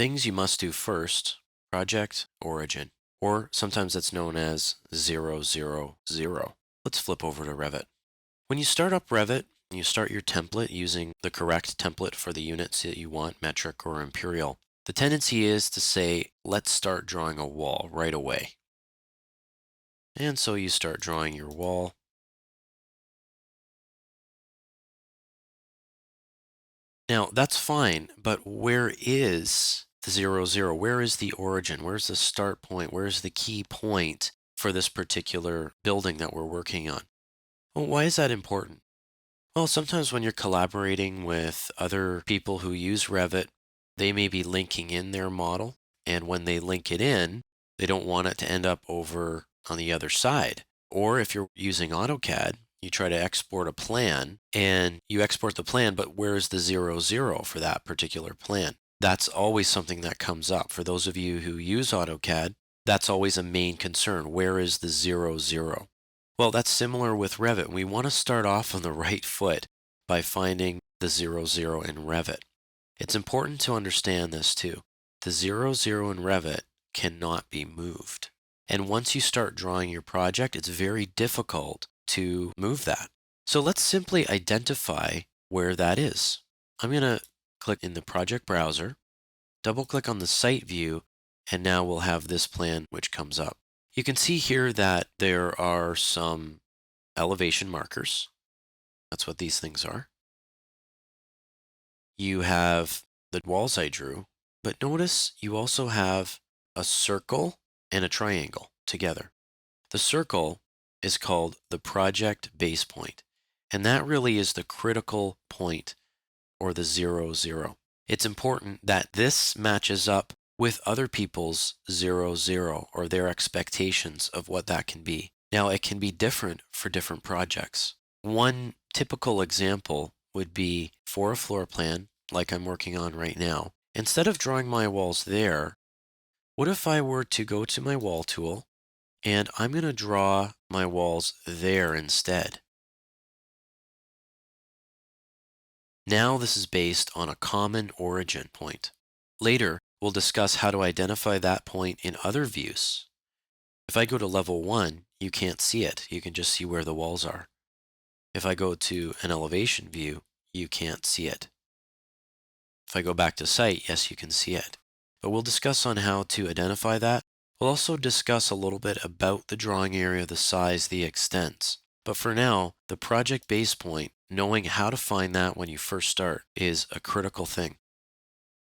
Things you must do first, project origin, or sometimes it's known as 000. Let's flip over to Revit. When you start up Revit, you start your template using the correct template for the units that you want, metric or imperial. The tendency is to say, let's start drawing a wall right away. And so you start drawing your wall. Now, that's fine, but where is the 000? Where is the origin? Where's the start point? Where's the key point for this particular building that we're working on? Well, why is that important? Well, sometimes when you're collaborating with other people who use Revit, they may be linking in their model, and when they link it in, they don't want it to end up over on the other side. Or if you're using AutoCAD, you try to export a plan, and you export the plan, but where's the 000 for that particular plan? That's always something that comes up. For those of you who use AutoCAD, that's always a main concern. Where is the 000? Well, that's similar with Revit. We want to start off on the right foot by finding the 000 in Revit. It's important to understand this too. The 0 in Revit cannot be moved. And once you start drawing your project, it's very difficult to move that. So let's simply identify where that is. I'm going to click in the project browser, double click on the site view, and now we'll have this plan which comes up. You can see here that there are some elevation markers. That's what these things are. You have the walls I drew, but notice you also have a circle and a triangle together. The circle is called the project base point, and that really is the critical point, or the 0 It's important that this matches up with other people's 0 or their expectations of what that can be. Now, it can be different for different projects. One typical example would be for a floor plan, like I'm working on right now. Instead of drawing my walls there, what if I were to go to my wall tool, and I'm going to draw my walls there instead? Now this is based on a common origin point. Later, we'll discuss how to identify that point in other views. If I go to level 1, you can't see it. You can just see where the walls are. If I go to an elevation view, you can't see it. If I go back to site, yes, you can see it. But we'll discuss on how to identify that. We'll also discuss a little bit about the drawing area, the size, the extents. But for now, the project base point, knowing how to find that when you first start, is a critical thing.